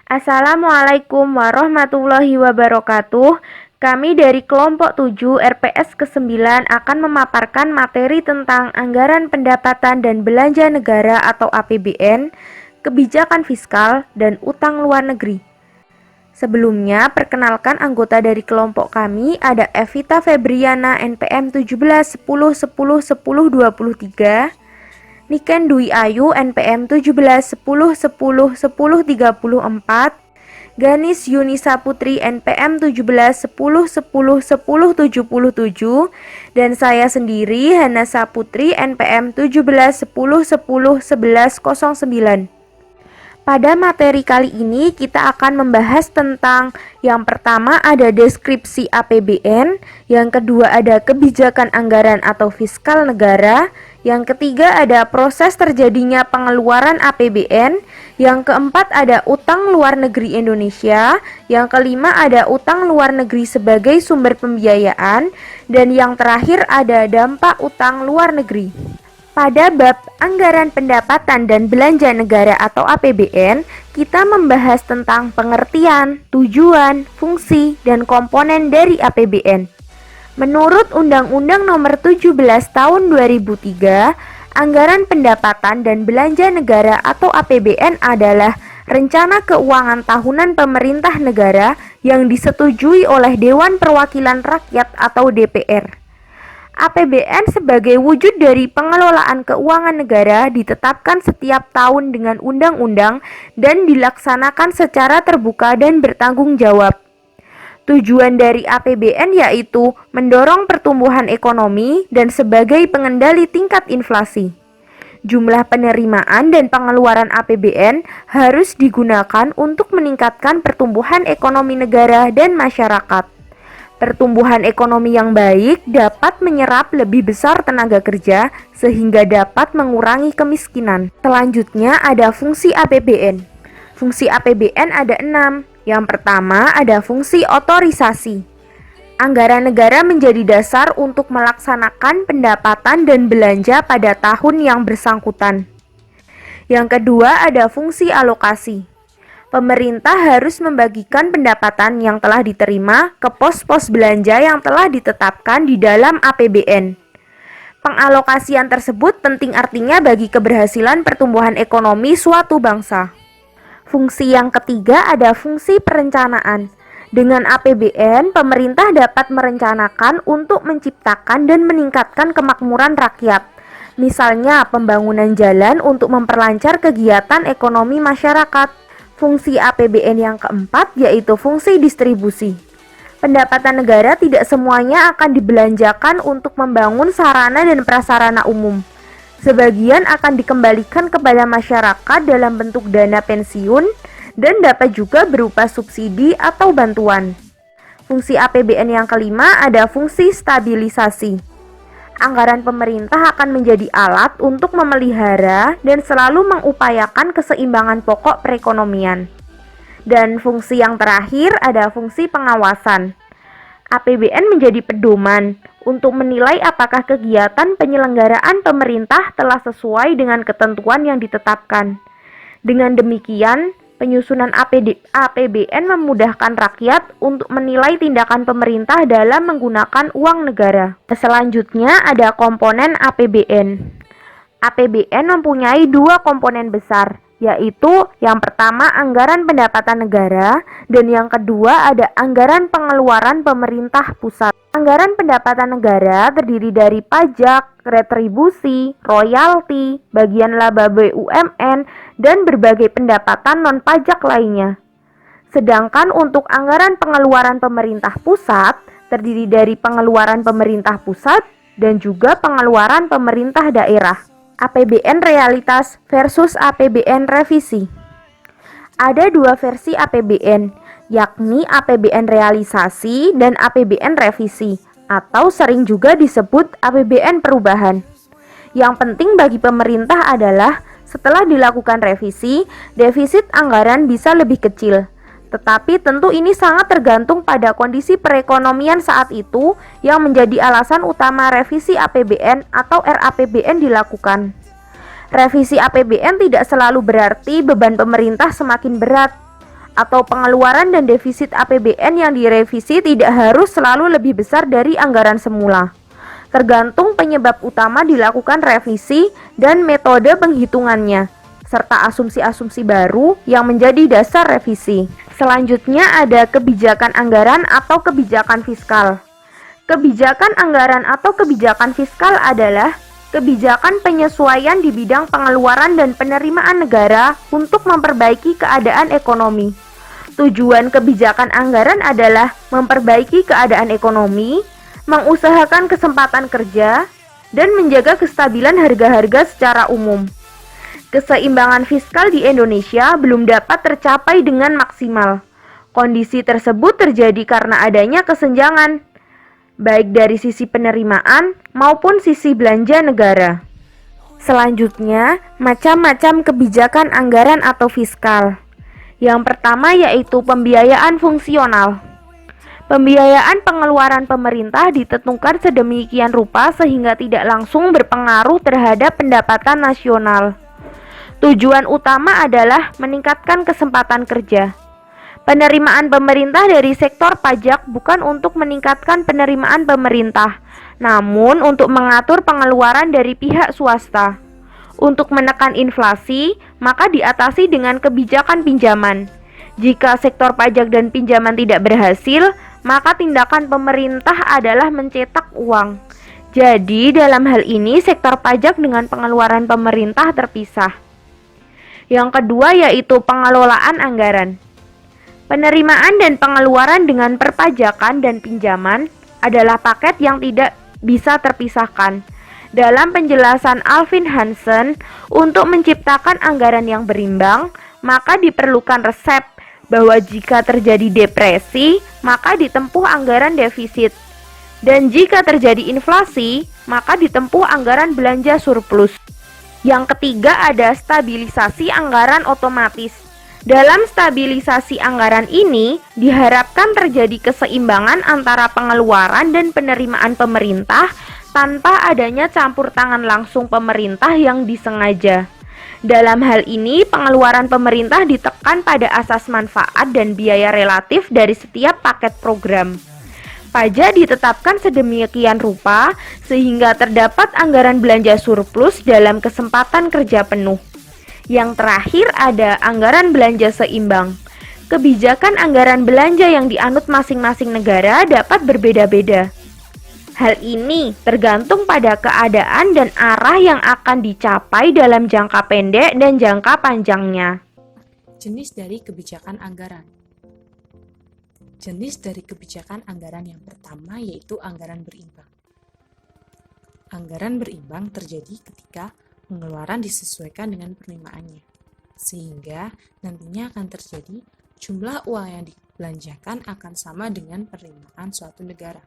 Assalamualaikum warahmatullahi wabarakatuh. Kami dari kelompok 7 RPS ke-9 akan memaparkan materi tentang anggaran pendapatan dan belanja negara atau APBN, kebijakan fiskal, dan utang luar negeri. Sebelumnya, perkenalkan anggota dari kelompok kami ada Evita Febriana NPM 17 10 10 10 23, Niken Dwi Ayu NPM 17 10 10 10 34, Ganis Yunisa Putri NPM 17 10 10 10 77, dan saya sendiri Hanasa Putri NPM 17 10 10 11 09. Pada materi kali ini kita akan membahas tentang yang pertama ada deskripsi APBN, yang kedua ada kebijakan anggaran atau fiskal negara, yang ketiga ada proses terjadinya pengeluaran APBN, yang keempat ada utang luar negeri Indonesia, yang kelima ada utang luar negeri sebagai sumber pembiayaan, dan yang terakhir ada dampak utang luar negeri. Pada bab anggaran pendapatan dan belanja negara atau APBN, kita membahas tentang pengertian, tujuan, fungsi, dan komponen dari APBN. Menurut Undang-Undang Nomor 17 Tahun 2003, anggaran pendapatan dan belanja negara atau APBN adalah rencana keuangan tahunan pemerintah negara yang disetujui oleh Dewan Perwakilan Rakyat atau DPR. APBN sebagai wujud dari pengelolaan keuangan negara ditetapkan setiap tahun dengan undang-undang dan dilaksanakan secara terbuka dan bertanggung jawab. Tujuan dari APBN yaitu mendorong pertumbuhan ekonomi dan sebagai pengendali tingkat inflasi. Jumlah penerimaan dan pengeluaran APBN harus digunakan untuk meningkatkan pertumbuhan ekonomi negara dan masyarakat. Pertumbuhan ekonomi yang baik dapat menyerap lebih besar tenaga kerja sehingga dapat mengurangi kemiskinan. Selanjutnya ada fungsi APBN. Fungsi APBN ada 6. Yang pertama ada fungsi otorisasi. Anggaran negara menjadi dasar untuk melaksanakan pendapatan dan belanja pada tahun yang bersangkutan. Yang kedua ada fungsi alokasi. Pemerintah harus membagikan pendapatan yang telah diterima ke pos-pos belanja yang telah ditetapkan di dalam APBN. Pengalokasian tersebut penting artinya bagi keberhasilan pertumbuhan ekonomi suatu bangsa. Fungsi yang ketiga ada fungsi perencanaan. Dengan APBN, pemerintah dapat merencanakan untuk menciptakan dan meningkatkan kemakmuran rakyat. Misalnya, pembangunan jalan untuk memperlancar kegiatan ekonomi masyarakat. Fungsi APBN yang keempat yaitu fungsi distribusi. Pendapatan negara tidak semuanya akan dibelanjakan untuk membangun sarana dan prasarana umum. Sebagian akan dikembalikan kepada masyarakat dalam bentuk dana pensiun dan dapat juga berupa subsidi atau bantuan. Fungsi APBN yang kelima ada fungsi stabilisasi. Anggaran pemerintah akan menjadi alat untuk memelihara dan selalu mengupayakan keseimbangan pokok perekonomian. Dan fungsi yang terakhir ada fungsi pengawasan. APBN menjadi pedoman untuk menilai apakah kegiatan penyelenggaraan pemerintah telah sesuai dengan ketentuan yang ditetapkan. Dengan demikian, penyusunan APBN memudahkan rakyat untuk menilai tindakan pemerintah dalam menggunakan uang negara. Selanjutnya ada komponen APBN. APBN mempunyai dua komponen besar, yaitu yang pertama anggaran pendapatan negara dan yang kedua ada anggaran pengeluaran pemerintah pusat. Anggaran pendapatan negara terdiri dari pajak, retribusi, royalti, bagian laba BUMN, dan berbagai pendapatan non-pajak lainnya. Sedangkan untuk anggaran pengeluaran pemerintah pusat terdiri dari pengeluaran pemerintah pusat dan juga pengeluaran pemerintah daerah. APBN realitas versus APBN revisi. Ada dua versi APBN, yakni APBN realisasi dan APBN revisi, atau sering juga disebut APBN perubahan. Yang penting bagi pemerintah adalah setelah dilakukan revisi, defisit anggaran bisa lebih kecil. Tetapi tentu ini sangat tergantung pada kondisi perekonomian saat itu yang menjadi alasan utama revisi APBN atau RAPBN dilakukan. Revisi APBN tidak selalu berarti beban pemerintah semakin berat. atau pengeluaran dan defisit APBN yang direvisi tidak harus selalu lebih besar dari anggaran semula. Tergantung penyebab utama dilakukan revisi dan metode penghitungannya, serta asumsi-asumsi baru yang menjadi dasar revisi. Selanjutnya ada kebijakan anggaran atau kebijakan fiskal. Kebijakan anggaran atau kebijakan fiskal adalah kebijakan penyesuaian di bidang pengeluaran dan penerimaan negara untuk memperbaiki keadaan ekonomi. Tujuan kebijakan anggaran adalah memperbaiki keadaan ekonomi, mengusahakan kesempatan kerja, dan menjaga kestabilan harga-harga secara umum. Keseimbangan fiskal di Indonesia belum dapat tercapai dengan maksimal. Kondisi tersebut terjadi karena adanya kesenjangan, baik dari sisi penerimaan maupun sisi belanja negara. Selanjutnya, macam-macam kebijakan anggaran atau fiskal. Yang pertama yaitu pembiayaan fungsional. Pembiayaan pengeluaran pemerintah ditentukan sedemikian rupa sehingga tidak langsung berpengaruh terhadap pendapatan nasional. Tujuan utama adalah meningkatkan kesempatan kerja. Penerimaan pemerintah dari sektor pajak bukan untuk meningkatkan penerimaan pemerintah, namun untuk mengatur pengeluaran dari pihak swasta. Untuk menekan inflasi, maka diatasi dengan kebijakan pinjaman. Jika sektor pajak dan pinjaman tidak berhasil, maka tindakan pemerintah adalah mencetak uang. Jadi, dalam hal ini sektor pajak dengan pengeluaran pemerintah terpisah. Yang kedua yaitu pengelolaan anggaran. Penerimaan dan pengeluaran dengan perpajakan dan pinjaman adalah paket yang tidak bisa terpisahkan. Dalam penjelasan Alvin Hansen, untuk menciptakan anggaran yang berimbang, maka diperlukan resep bahwa jika terjadi depresi, maka ditempuh anggaran defisit. Dan jika terjadi inflasi, maka ditempuh anggaran belanja surplus. Yang ketiga ada stabilisasi anggaran otomatis. Dalam stabilisasi anggaran ini, diharapkan terjadi keseimbangan antara pengeluaran dan penerimaan pemerintah tanpa adanya campur tangan langsung pemerintah yang disengaja. Dalam hal ini, pengeluaran pemerintah ditekan pada asas manfaat dan biaya relatif dari setiap paket program. Pajak ditetapkan sedemikian rupa sehingga terdapat anggaran belanja surplus dalam kesempatan kerja penuh. Yang terakhir ada anggaran belanja seimbang. Kebijakan anggaran belanja yang dianut masing-masing negara dapat berbeda-beda. Hal ini tergantung pada keadaan dan arah yang akan dicapai dalam jangka pendek dan jangka panjangnya. Jenis dari kebijakan anggaran. Jenis dari kebijakan anggaran yang pertama yaitu anggaran berimbang. Anggaran berimbang terjadi ketika pengeluaran disesuaikan dengan penerimaannya, sehingga nantinya akan terjadi jumlah uang yang dibelanjakan akan sama dengan penerimaan suatu negara.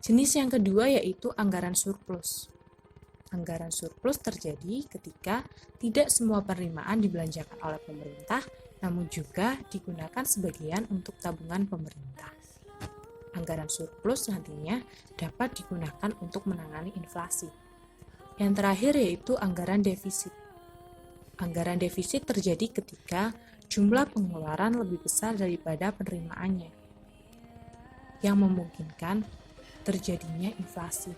Jenis yang kedua yaitu anggaran surplus. Anggaran surplus terjadi ketika tidak semua penerimaan dibelanjakan oleh pemerintah, namun juga digunakan sebagian untuk tabungan pemerintah. Anggaran surplus nantinya dapat digunakan untuk menangani inflasi. Yang terakhir yaitu anggaran defisit. Anggaran defisit terjadi ketika jumlah pengeluaran lebih besar daripada penerimaannya, yang memungkinkan terjadinya inflasi.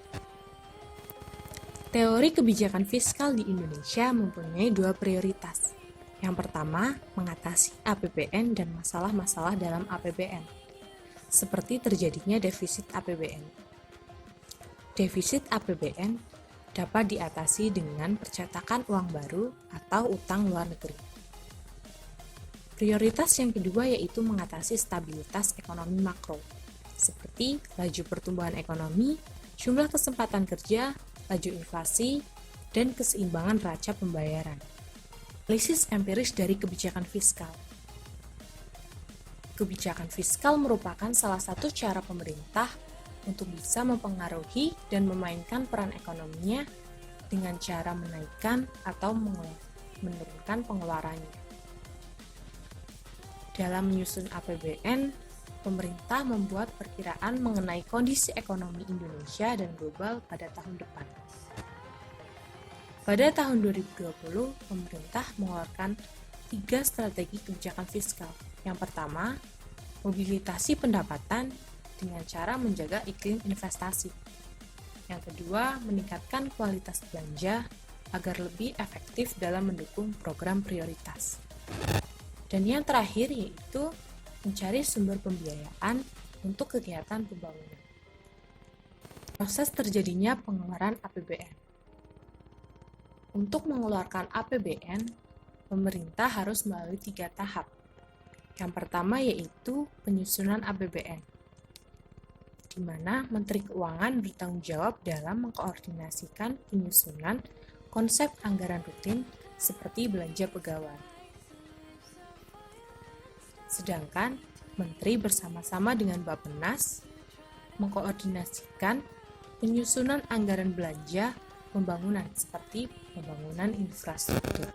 Teori kebijakan fiskal di Indonesia mempunyai dua prioritas. Yang pertama, mengatasi APBN dan masalah-masalah dalam APBN, seperti terjadinya defisit APBN. Defisit APBN dapat diatasi dengan percetakan uang baru atau utang luar negeri. Prioritas yang kedua yaitu mengatasi stabilitas ekonomi makro, seperti laju pertumbuhan ekonomi, jumlah kesempatan kerja, laju inflasi, dan keseimbangan neraca pembayaran. Analisis empiris dari kebijakan fiskal. Kebijakan fiskal merupakan salah satu cara pemerintah untuk bisa mempengaruhi dan memainkan peran ekonominya dengan cara menaikkan atau menurunkan pengeluarannya. Dalam menyusun APBN, pemerintah membuat perkiraan mengenai kondisi ekonomi Indonesia dan global pada tahun depan. Pada tahun 2020, pemerintah mengeluarkan 3 strategi kebijakan fiskal. Yang pertama, mobilisasi pendapatan dengan cara menjaga iklim investasi. Yang kedua, meningkatkan kualitas belanja agar lebih efektif dalam mendukung program prioritas. Dan yang terakhir yaitu mencari sumber pembiayaan untuk kegiatan pembangunan. Proses terjadinya pengeluaran APBN. Untuk mengeluarkan APBN, pemerintah harus melalui 3 tahap. Yang pertama yaitu penyusunan APBN, di mana Menteri Keuangan bertanggung jawab dalam mengkoordinasikan penyusunan konsep anggaran rutin seperti belanja pegawai. Sedangkan Menteri bersama-sama dengan Bappenas mengkoordinasikan penyusunan anggaran belanja pembangunan seperti pembangunan infrastruktur.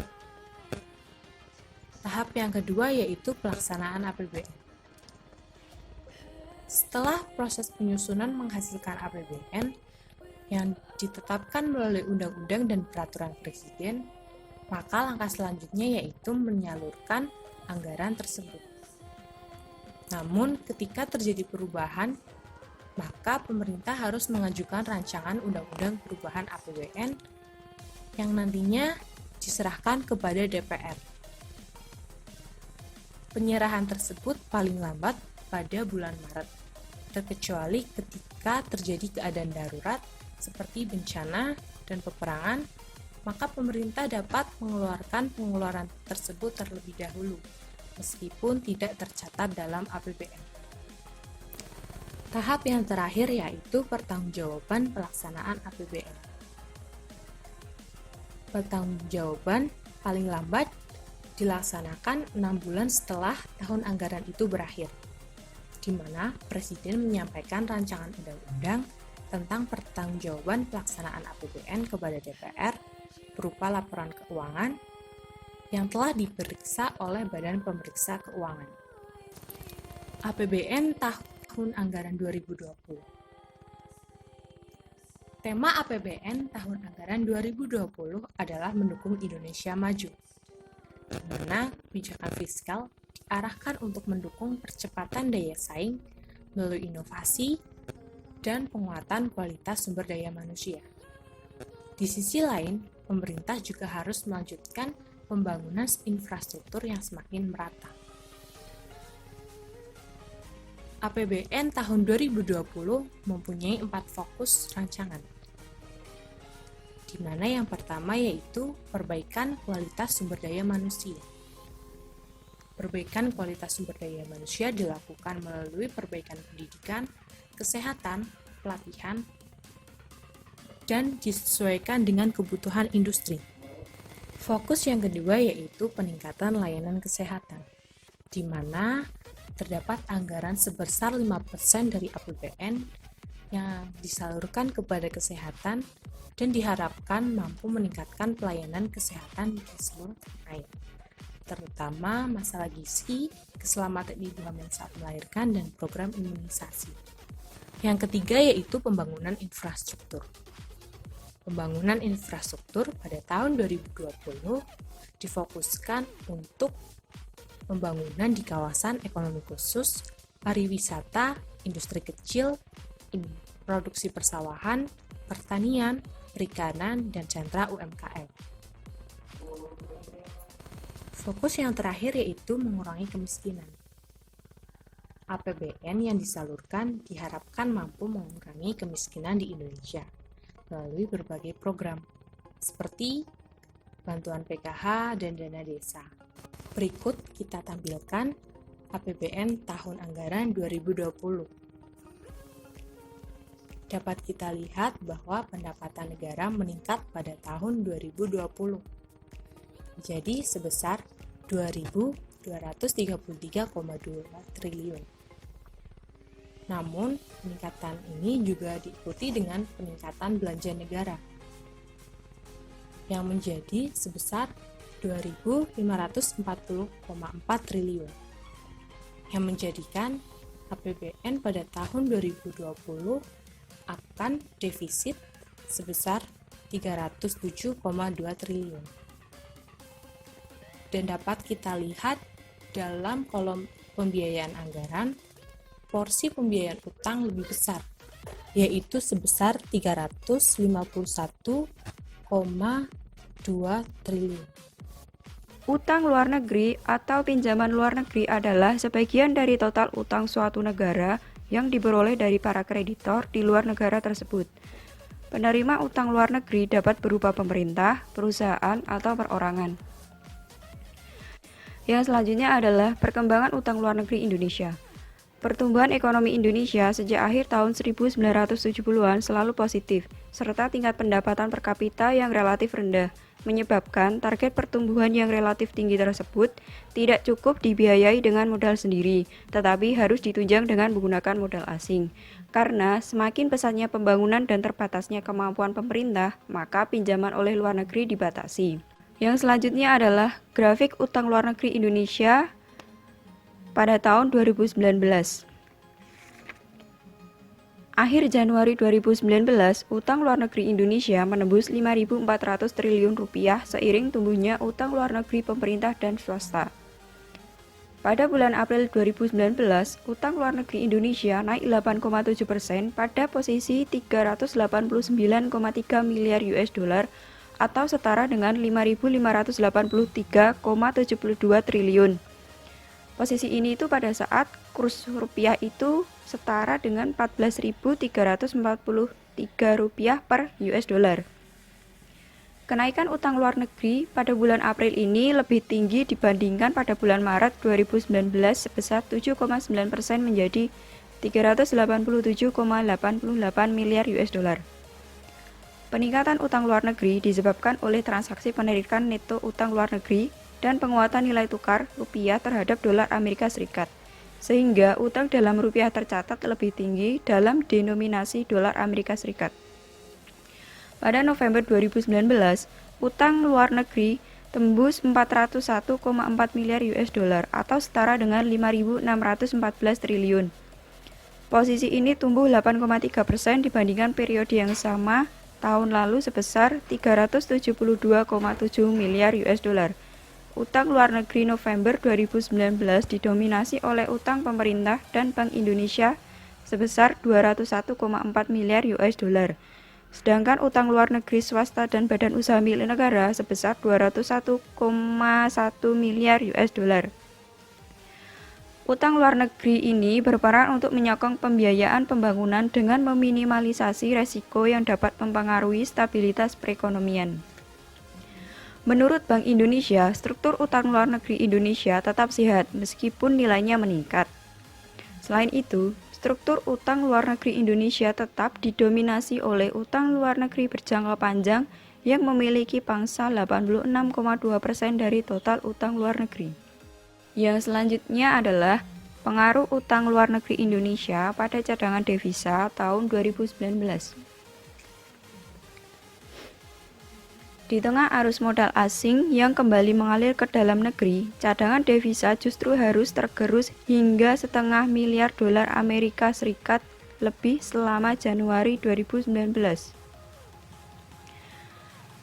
Tahap yang kedua yaitu pelaksanaan APBN. Setelah proses penyusunan menghasilkan APBN yang ditetapkan melalui undang-undang dan peraturan presiden, maka langkah selanjutnya yaitu menyalurkan anggaran tersebut. Namun, ketika terjadi perubahan, maka pemerintah harus mengajukan rancangan undang-undang perubahan APBN yang nantinya diserahkan kepada DPR. Penyerahan tersebut paling lambat pada bulan Maret, terkecuali ketika terjadi keadaan darurat seperti bencana dan peperangan, maka pemerintah dapat mengeluarkan pengeluaran tersebut terlebih dahulu, meskipun tidak tercatat dalam APBN. Tahap yang terakhir yaitu pertanggungjawaban pelaksanaan APBN. Pertanggungjawaban paling lambat dilaksanakan 6 bulan setelah tahun anggaran itu berakhir, di mana Presiden menyampaikan rancangan undang-undang tentang pertanggungjawaban pelaksanaan APBN kepada DPR berupa laporan keuangan yang telah diperiksa oleh Badan Pemeriksa Keuangan. APBN tahun anggaran 2020. Tema APBN tahun anggaran 2020 adalah mendukung Indonesia maju, di mana kebijakan fiskal diarahkan untuk mendukung percepatan daya saing melalui inovasi dan penguatan kualitas sumber daya manusia. Di sisi lain, pemerintah juga harus melanjutkan pembangunan infrastruktur yang semakin merata. APBN tahun 2020 mempunyai 4 fokus rancangan, di mana yang pertama yaitu perbaikan kualitas sumber daya manusia. Perbaikan kualitas sumber daya manusia dilakukan melalui perbaikan pendidikan, kesehatan, pelatihan, dan disesuaikan dengan kebutuhan industri. Fokus yang kedua yaitu peningkatan layanan kesehatan, di mana terdapat anggaran sebesar 5% dari APBN yang disalurkan kepada kesehatan dan diharapkan mampu meningkatkan pelayanan kesehatan di seluruh tanah air, terutama masalah gizi, keselamatan ibu hamil saat melahirkan, dan program imunisasi. Yang ketiga yaitu pembangunan infrastruktur. Pembangunan infrastruktur pada tahun 2020 difokuskan untuk pembangunan di kawasan ekonomi khusus, pariwisata, industri kecil, produksi persawahan, pertanian, perikanan, dan sentra UMKM. Fokus yang terakhir yaitu mengurangi kemiskinan. APBN yang disalurkan diharapkan mampu mengurangi kemiskinan di Indonesia melalui berbagai program, seperti bantuan PKH dan dana desa. Berikut kita tampilkan APBN tahun anggaran 2020. Dapat kita lihat bahwa pendapatan negara meningkat pada tahun 2020, jadi sebesar 2.233,2 triliun. Namun, peningkatan ini juga diikuti dengan peningkatan belanja negara yang menjadi sebesar 2.540,4 triliun, yang menjadikan APBN pada tahun 2020 akan defisit sebesar 307,2 triliun. Dan dapat kita lihat dalam kolom pembiayaan anggaran, porsi pembiayaan utang lebih besar, yaitu sebesar 351,2 triliun. Utang luar negeri atau pinjaman luar negeri adalah sebagian dari total utang suatu negara yang diperoleh dari para kreditor di luar negara tersebut. Penerima utang luar negeri dapat berupa pemerintah, perusahaan, atau perorangan. Yang selanjutnya adalah perkembangan utang luar negeri Indonesia. Pertumbuhan ekonomi Indonesia sejak akhir tahun 1970-an selalu positif, serta tingkat pendapatan per kapita yang relatif rendah, menyebabkan target pertumbuhan yang relatif tinggi tersebut tidak cukup dibiayai dengan modal sendiri, tetapi harus ditunjang dengan menggunakan modal asing. Karena semakin pesatnya pembangunan dan terbatasnya kemampuan pemerintah, maka pinjaman oleh luar negeri dibatasi. Yang selanjutnya adalah grafik utang luar negeri Indonesia pada tahun 2019. Akhir Januari 2019, utang luar negeri Indonesia menembus 5.400 triliun rupiah seiring tumbuhnya utang luar negeri pemerintah dan swasta. Pada bulan April 2019, utang luar negeri Indonesia naik 8,7% pada posisi 389,3 miliar US dollar atau setara dengan 5.583,72 triliun. Posisi ini itu pada saat kurs rupiah itu setara dengan 14.343 rupiah per US dollar. Kenaikan utang luar negeri pada bulan April ini lebih tinggi dibandingkan pada bulan Maret 2019 sebesar 7,9% menjadi 387,88 miliar US dollar. Peningkatan utang luar negeri disebabkan oleh transaksi penarikan neto utang luar negeri dan penguatan nilai tukar rupiah terhadap dolar Amerika Serikat, sehingga utang dalam rupiah tercatat lebih tinggi dalam denominasi dolar Amerika Serikat. Pada November 2019, utang luar negeri tembus 401,4 miliar US dollar atau setara dengan 5.614 triliun. Posisi ini tumbuh 8,3% dibandingkan periode yang sama tahun lalu sebesar 372,7 miliar US dollar. Utang luar negeri November 2019 didominasi oleh utang pemerintah dan Bank Indonesia sebesar 201,4 miliar US dollar. Sedangkan utang luar negeri swasta dan badan usaha milik negara sebesar 201,1 miliar US dollar. Utang luar negeri ini berperan untuk menyokong pembiayaan pembangunan dengan meminimalisasi resiko yang dapat mempengaruhi stabilitas perekonomian. Menurut Bank Indonesia, struktur utang luar negeri Indonesia tetap sehat meskipun nilainya meningkat. Selain itu, struktur utang luar negeri Indonesia tetap didominasi oleh utang luar negeri berjangka panjang yang memiliki pangsa 86,2% dari total utang luar negeri. Yang selanjutnya adalah pengaruh utang luar negeri Indonesia pada cadangan devisa tahun 2019. Di tengah arus modal asing yang kembali mengalir ke dalam negeri, cadangan devisa justru harus tergerus hingga $0,5 miliar dolar Amerika Serikat lebih selama Januari 2019.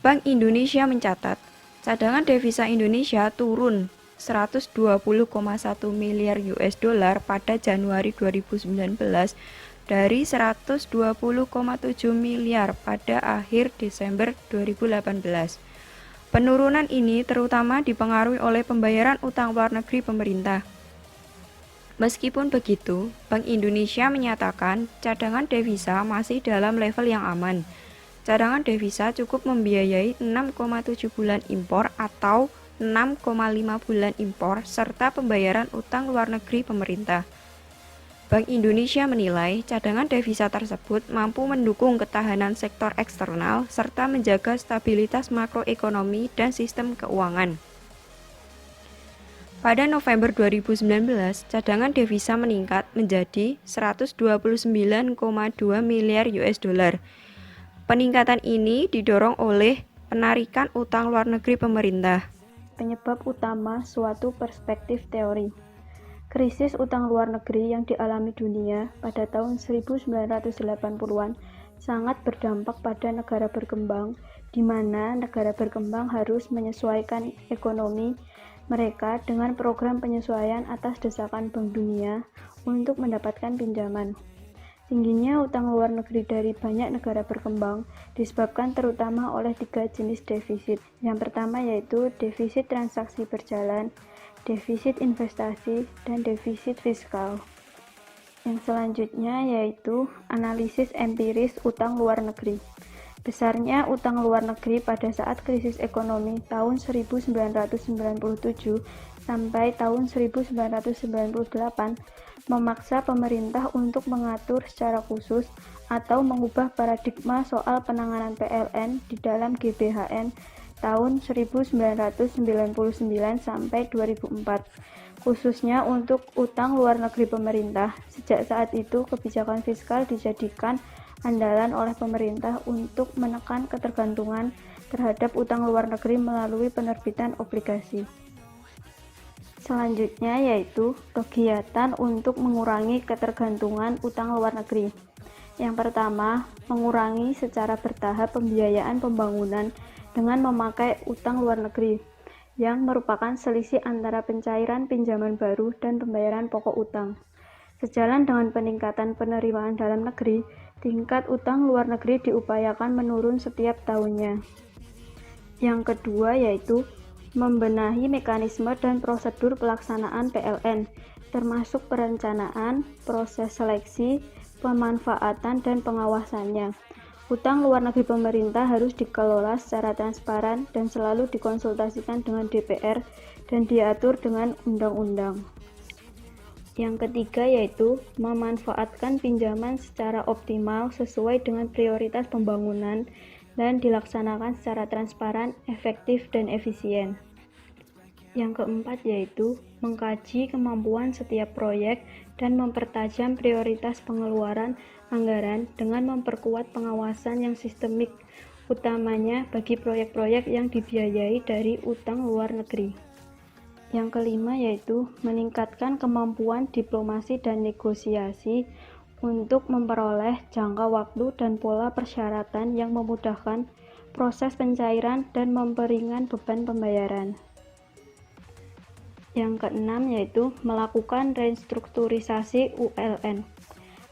Bank Indonesia mencatat, cadangan devisa Indonesia turun 120,1 miliar US dollar pada Januari 2019 dari 120,7 miliar pada akhir Desember 2018. Penurunan ini terutama dipengaruhi oleh pembayaran utang luar negeri pemerintah. Meskipun begitu, Bank Indonesia menyatakan cadangan devisa masih dalam level yang aman. Cadangan devisa cukup membiayai 6,7 bulan impor atau 6,5 bulan impor serta pembayaran utang luar negeri pemerintah. Bank Indonesia menilai cadangan devisa tersebut mampu mendukung ketahanan sektor eksternal serta menjaga stabilitas makroekonomi dan sistem keuangan. Pada November 2019, cadangan devisa meningkat menjadi 129,2 miliar US dollar. Peningkatan ini didorong oleh penarikan utang luar negeri pemerintah. Penyebab utama suatu perspektif teori. Krisis utang luar negeri yang dialami dunia pada tahun 1980-an sangat berdampak pada negara berkembang, di mana negara berkembang harus menyesuaikan ekonomi mereka dengan program penyesuaian atas desakan Bank Dunia untuk mendapatkan pinjaman. Tingginya utang luar negeri dari banyak negara berkembang disebabkan terutama oleh 3 jenis defisit. Yang pertama yaitu defisit transaksi berjalan, defisit investasi, dan defisit fiskal. Yang selanjutnya yaitu analisis empiris utang luar negeri. Besarnya utang luar negeri pada saat krisis ekonomi tahun 1997 sampai tahun 1998 memaksa pemerintah untuk mengatur secara khusus atau mengubah paradigma soal penanganan PLN di dalam GBHN tahun 1999 sampai 2004, khususnya untuk utang luar negeri pemerintah. Sejak saat itu, kebijakan fiskal dijadikan andalan oleh pemerintah untuk menekan ketergantungan terhadap utang luar negeri melalui penerbitan obligasi. Selanjutnya yaitu kegiatan untuk mengurangi ketergantungan utang luar negeri. Yang pertama, mengurangi secara bertahap pembiayaan pembangunan dengan memakai utang luar negeri, yang merupakan selisih antara pencairan pinjaman baru dan pembayaran pokok utang. Sejalan dengan peningkatan penerimaan dalam negeri, tingkat utang luar negeri diupayakan menurun setiap tahunnya. Yang kedua yaitu membenahi mekanisme dan prosedur pelaksanaan PLN, termasuk perencanaan, proses seleksi, pemanfaatan, dan pengawasannya. Utang luar negeri pemerintah harus dikelola secara transparan dan selalu dikonsultasikan dengan DPR dan diatur dengan undang-undang. Yang ketiga yaitu memanfaatkan pinjaman secara optimal sesuai dengan prioritas pembangunan dan dilaksanakan secara transparan, efektif, dan efisien. Yang keempat yaitu mengkaji kemampuan setiap proyek dan mempertajam prioritas pengeluaran anggaran dengan memperkuat pengawasan yang sistemik, utamanya bagi proyek-proyek yang dibiayai dari utang luar negeri. Yang kelima yaitu meningkatkan kemampuan diplomasi dan negosiasi untuk memperoleh jangka waktu dan pola persyaratan yang memudahkan proses pencairan dan memperingan beban pembayaran. Yang keenam yaitu melakukan restrukturisasi ULN,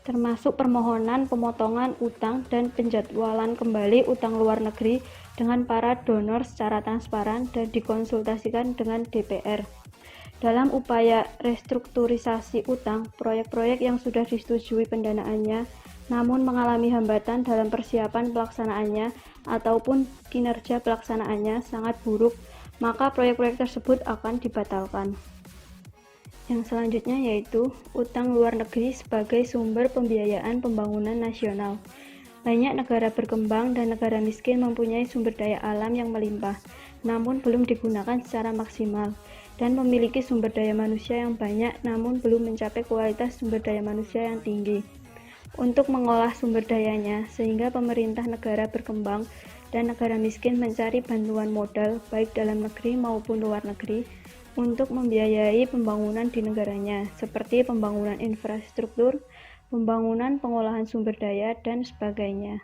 termasuk permohonan pemotongan utang dan penjadwalan kembali utang luar negeri dengan para donor secara transparan dan dikonsultasikan dengan DPR. Dalam upaya restrukturisasi utang, proyek-proyek yang sudah disetujui pendanaannya namun mengalami hambatan dalam persiapan pelaksanaannya ataupun kinerja pelaksanaannya sangat buruk, maka proyek-proyek tersebut akan dibatalkan. Yang selanjutnya yaitu utang luar negeri sebagai sumber pembiayaan pembangunan nasional. Banyak negara berkembang dan negara miskin mempunyai sumber daya alam yang melimpah, namun belum digunakan secara maksimal, dan memiliki sumber daya manusia yang banyak namun belum mencapai kualitas sumber daya manusia yang tinggi. Untuk mengolah sumber dayanya, sehingga pemerintah negara berkembang dan negara miskin mencari bantuan modal baik dalam negeri maupun luar negeri untuk membiayai pembangunan di negaranya, seperti pembangunan infrastruktur, pembangunan pengolahan sumber daya, dan sebagainya.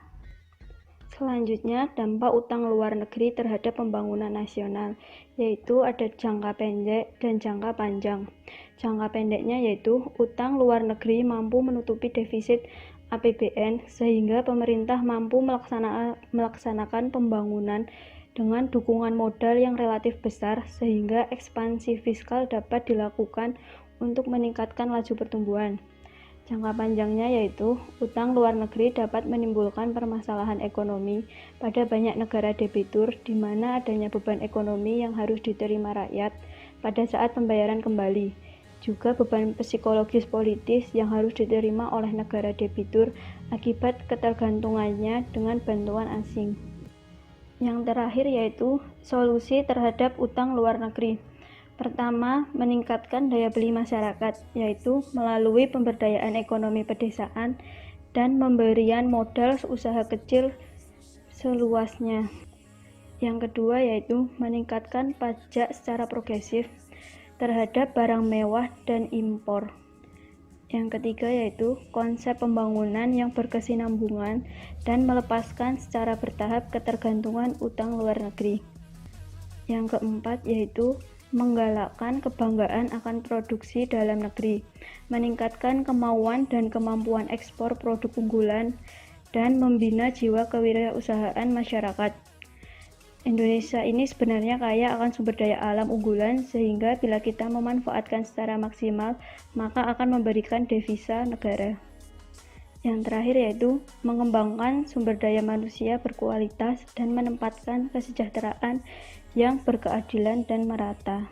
Selanjutnya, dampak utang luar negeri terhadap pembangunan nasional, yaitu ada jangka pendek dan jangka panjang. Jangka pendeknya yaitu utang luar negeri mampu menutupi defisit APBN sehingga pemerintah mampu melaksanakan pembangunan dengan dukungan modal yang relatif besar sehingga ekspansi fiskal dapat dilakukan untuk meningkatkan laju pertumbuhan. Jangka panjangnya yaitu utang luar negeri dapat menimbulkan permasalahan ekonomi pada banyak negara debitur di mana adanya beban ekonomi yang harus diterima rakyat pada saat pembayaran kembali. Juga beban psikologis politis yang harus diterima oleh negara debitur akibat ketergantungannya dengan bantuan asing. Yang terakhir yaitu solusi terhadap utang luar negeri. Pertama, meningkatkan daya beli masyarakat, yaitu melalui pemberdayaan ekonomi pedesaan dan pemberian modal usaha kecil seluasnya. Yang kedua yaitu meningkatkan pajak secara progresif terhadap barang mewah dan impor. Yang ketiga yaitu konsep pembangunan yang berkesinambungan dan melepaskan secara bertahap ketergantungan utang luar negeri. Yang keempat yaitu menggalakkan kebanggaan akan produksi dalam negeri, meningkatkan kemauan dan kemampuan ekspor produk unggulan, dan membina jiwa kewirausahaan masyarakat. Indonesia ini sebenarnya kaya akan sumber daya alam unggulan, sehingga bila kita memanfaatkan secara maksimal, maka akan memberikan devisa negara. Yang terakhir yaitu mengembangkan sumber daya manusia berkualitas dan menempatkan kesejahteraan yang berkeadilan dan merata.